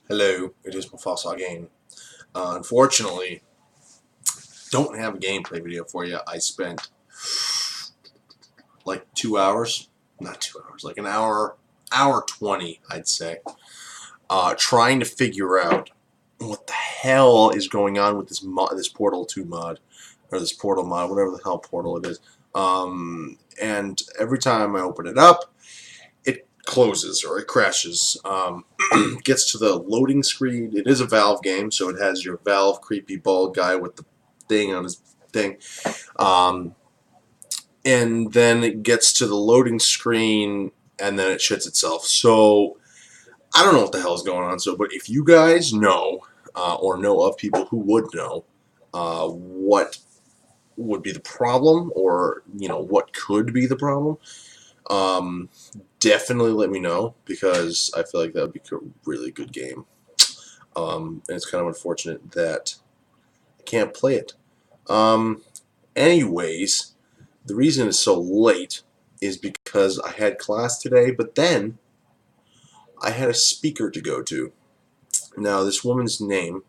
Hello, it is Mufasa again. Unfortunately, don't have a gameplay video for you. I spent like 2 hours, not 2 hours, like an hour 20, I'd say, trying to figure out what the hell is going on with this Portal 2 mod, or this Portal mod, whatever the hell Portal it is. And every time I open it up, it closes or it crashes. Gets to the loading screen. It is a Valve game, so it has your Valve creepy bald guy with the thing on his thing. And then it gets to the loading screen, and then it shuts itself. So I don't know what the hell is going on. So, but if you guys know, or know of people who would know, what would be the problem, or what could be the problem, definitely let me know, because I feel like that would be a really good game. And it's kind of unfortunate that I can't play it. Anyways, the reason it's so late is because I had class today, but then I had a speaker to go to. Now, this woman's name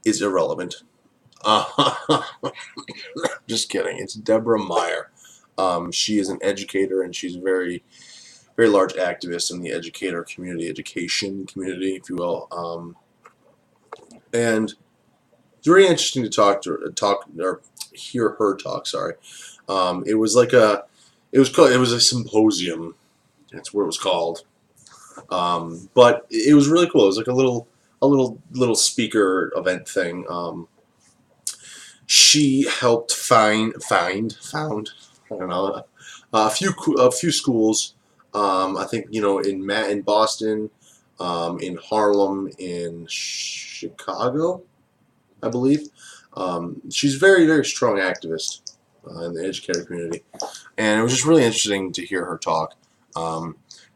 is irrelevant. Just kidding. It's Deborah Meyer. She is an educator, and she's a very, very large activist in the education community, if you will. And it's very interesting to hear her talk. Sorry. It was a symposium. That's what it was called. But it was really cool. It was like a little speaker event thing. She helped found, I don't know, a few schools. I think in Boston, in Harlem, in Chicago, I believe. She's a very, very strong activist in the educator community, and it was just really interesting to hear her talk.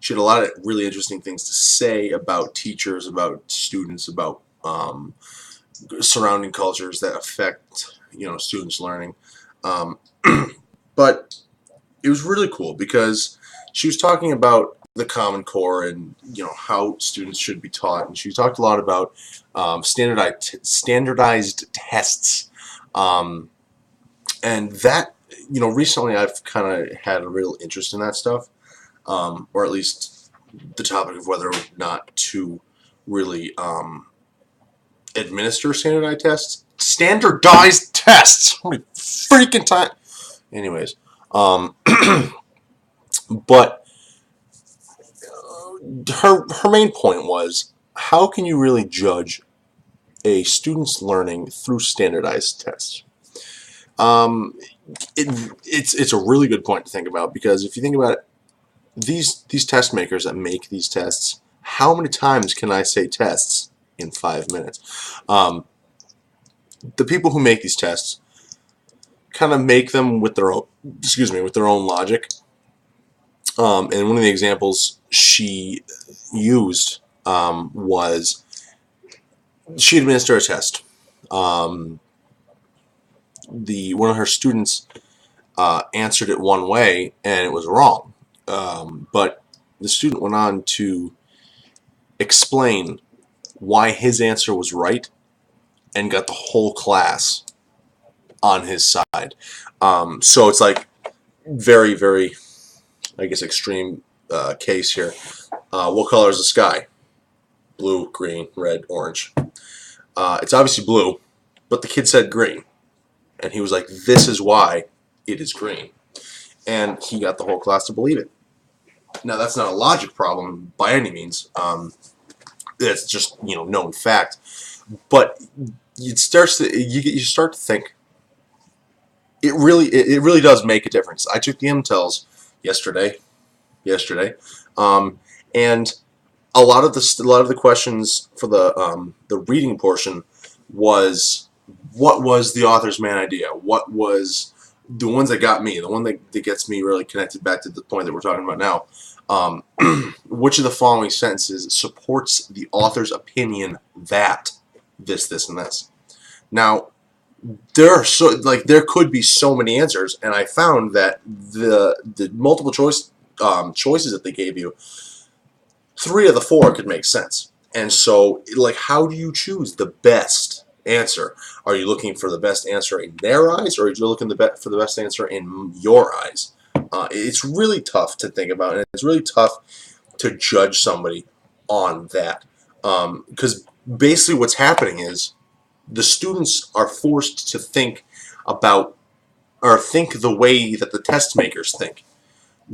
She had a lot of really interesting things to say about teachers, about students, about surrounding cultures that affect students' learning. But it was really cool because she was talking about the Common Core and how students should be taught, and she talked a lot about standardized tests, and that recently I've kind of had a real interest in that stuff, or at least the topic of whether or not to really administer standardized tests. How many freaking time? Anyways, but her main point was, how can you really judge a student's learning through standardized tests? It's a really good point to think about, because if you think about it, these test makers that make these tests, how many times can I say tests in 5 minutes? The people who make these tests kind of make them with their own logic. And one of the examples she used was, she administered a test. One of her students answered it one way, and it was wrong. But the student went on to explain why his answer was right, and got the whole class on his side. So it's like very, very, I guess, extreme case here. What color is the sky? Blue, green, red, orange. It's obviously blue, but the kid said green. And he was like, this is why it is green. And he got the whole class to believe it. Now, that's not a logic problem by any means. It's just, known fact. But you start to think, it really does make a difference. I took the MTELs yesterday, and a lot of the questions for the reading portion was, what was the author's main idea? What was the ones that got me? The one that gets me really connected back to the point that we're talking about now. Which of the following sentences supports the author's opinion that this, and this? Now, there could be so many answers, and I found that the multiple choices that they gave you, 3 of the 4 could make sense. And so, like, how do you choose the best answer? Are you looking for the best answer in their eyes, or are you looking for the best answer in your eyes? It's really tough to think about, and it's really tough to judge somebody on that. Because basically what's happening is the students are forced to think about, or think the way that the test makers think.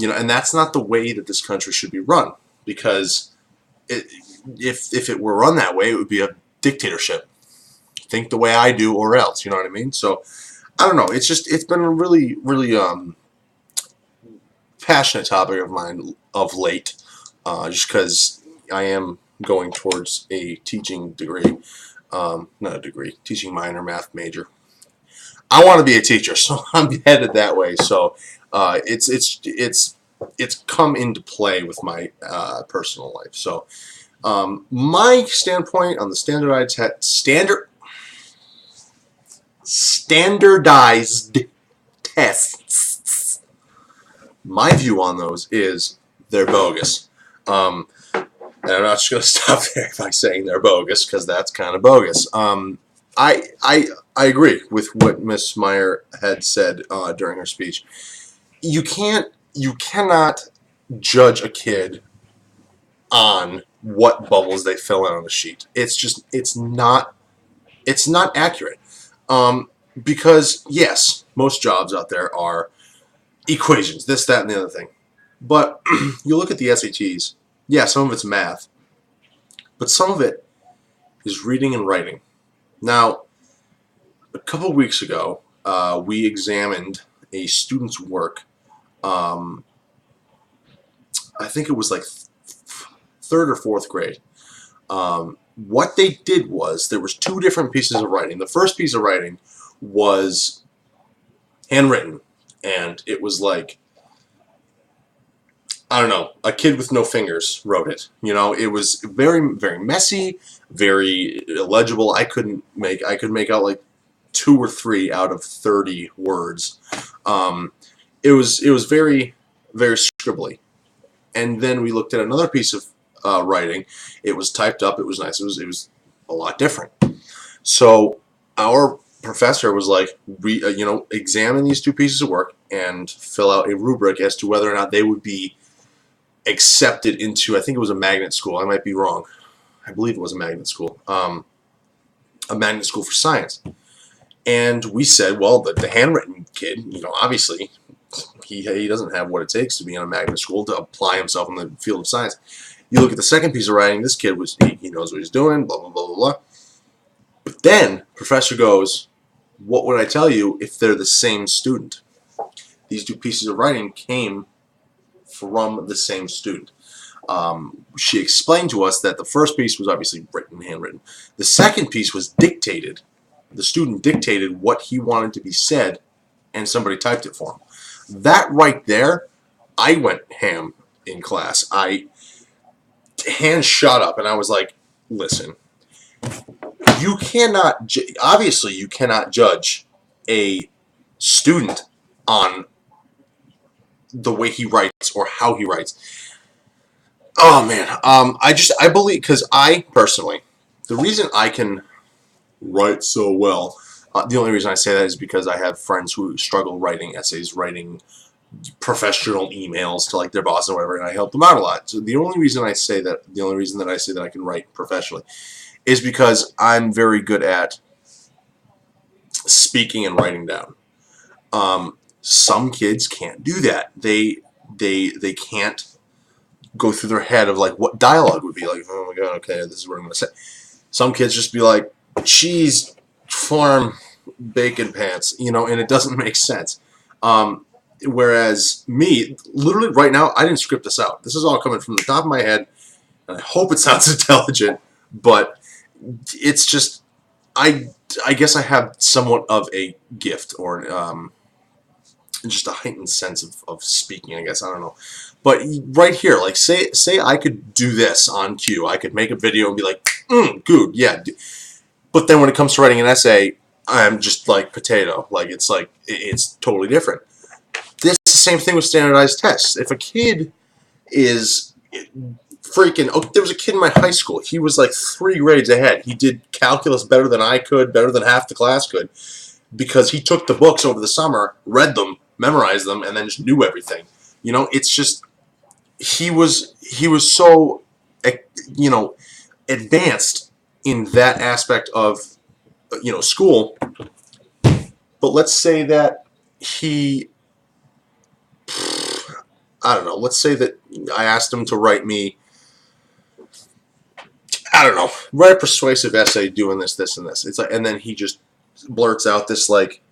And that's not the way that this country should be run, because it, if it were run that way, it would be a dictatorship. Think the way I do, or else. You know what I mean? So I don't know. It's been a really passionate topic of mine of late, just because I am going towards a teaching degree, not a degree, teaching minor, math major. I want to be a teacher, so I'm headed that way. So it's come into play with my personal life. So my standpoint on the standardized tests, my view on those is they're bogus. And I'm not just going to stop there by saying they're bogus, because that's kind of bogus. I agree with what Miss Meyer had said during her speech. You cannot judge a kid on what bubbles they fill in on the sheet. It's not accurate. Because yes, most jobs out there are equations, this, that, and the other thing. But you look at the SATs. Yeah, some of it's math, but some of it is reading and writing. Now, a couple weeks ago, we examined a student's work. I think it was like third or fourth grade. What they did was, there was two different pieces of writing. The first piece of writing was handwritten, and it was like, I don't know, a kid with no fingers wrote it. It was very, very messy, very illegible. I could make out like 2 or 3 out of 30 words. It was very, very scribbly. And then we looked at another piece of writing. It was typed up. It was nice. It was a lot different. So our professor was like, examine these two pieces of work and fill out a rubric as to whether or not they would be accepted into, I think it was a magnet school. I might be wrong. I believe it was a magnet school. A magnet school for science. And we said, well, the handwritten kid, obviously, he doesn't have what it takes to be in a magnet school to apply himself in the field of science. You look at the second piece of writing, this kid he knows what he's doing, blah, blah, blah, blah, blah. But then, professor goes, what would I tell you if they're the same student? These two pieces of writing came from the same student. She explained to us that the first piece was obviously handwritten. The second piece was dictated. The student dictated what he wanted to be said, and somebody typed it for him. That right there, I went ham in class. Hands shot up, and I was like, listen, you cannot judge a student on the way he writes or how he writes. Oh man, I believe, because I personally, the reason I can write so well, the only reason I say that is because I have friends who struggle writing essays, writing professional emails to like their boss or whatever, and I help them out a lot. So the only reason that I say that I can write professionally is because I'm very good at speaking and writing down. Some kids can't do that. They can't go through their head of like what dialogue would be like. Oh my god, okay, this is what I'm going to say. Some kids just be like, cheese, farm, bacon pants, and it doesn't make sense. Whereas me, literally right now, I didn't script this out. This is all coming from the top of my head, and I hope it sounds intelligent, but it's just, I guess I have somewhat of a gift, or just a heightened sense of speaking, I guess. I don't know. But right here, like, say I could do this on cue. I could make a video and be like, good, yeah. But then when it comes to writing an essay, I'm just like potato. Like, it's totally different. This is the same thing with standardized tests. If a kid is freaking, oh, there was a kid in my high school. He was like 3 grades ahead. He did calculus better than I could, better than half the class could, because he took the books over the summer, read them, memorized them, and then just knew everything. You know, it's just he was so, you know, advanced in that aspect of, you know, school. But let's say that he, I don't know, let's say that I asked him to write me, I don't know, write a persuasive essay doing this, this, and this. It's like, and then he just blurts out this like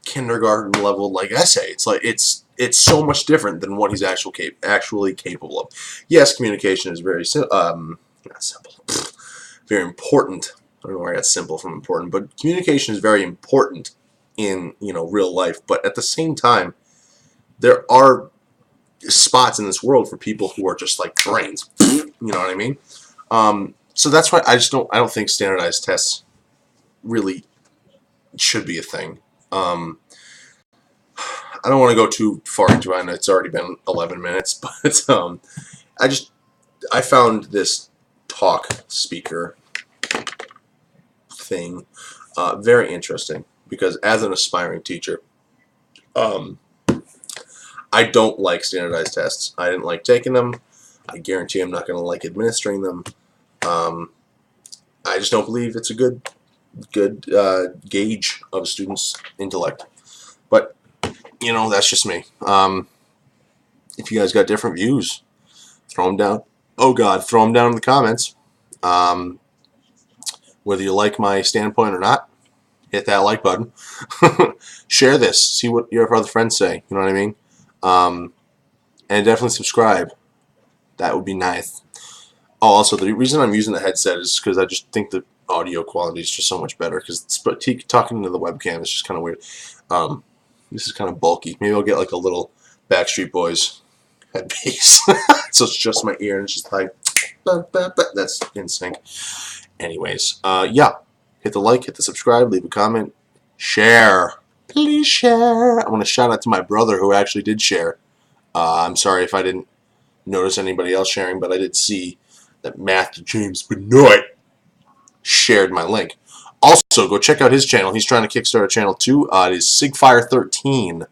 kindergarten level like essay. It's like it's so much different than what he's actually capable of. Yes, communication is very not simple, very important. I don't know where I got simple from important, but communication is very important in, you know, real life. But at the same time, there are spots in this world for people who are just like brains. You know what I mean? So that's why I don't think standardized tests really should be a thing. I don't want to go too far into it. I know it's already been 11 minutes, but I found this talk speaker thing very interesting, because as an aspiring teacher, I don't like standardized tests. I didn't like taking them. I guarantee I'm not going to like administering them. I just don't believe it's a good gauge of a student's intellect. But, you know, that's just me. If you guys got different views, throw them down. Oh, God, throw them down in the comments. Whether you like my standpoint or not, hit that like button. Share this. See what your other friends say. You know what I mean? And definitely subscribe. That would be nice. Oh, also, the reason I'm using the headset is because I just think the audio quality is just so much better, because talking to the webcam is just kind of weird. This is kind of bulky. Maybe I'll get like a little Backstreet Boys headpiece. So it's just my ear and it's just like, that's in sync. Anyways, yeah. Hit the like, hit the subscribe, leave a comment, share. Please share. I want to shout out to my brother who actually did share. I'm sorry if I didn't notice anybody else sharing, but I did see that Matthew James Benoit shared my link. Also, go check out his channel. He's trying to kickstart a channel too. It is Sigfire13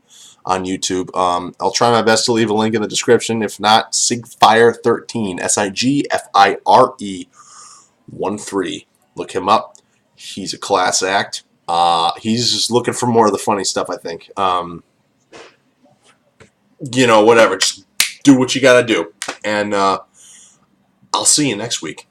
on YouTube. I'll try my best to leave a link in the description. If not, Sigfire13, SIGFIRE13. Look him up. He's a class act. He's just looking for more of the funny stuff, I think. You know, whatever. Just do what you gotta do. And I'll see you next week.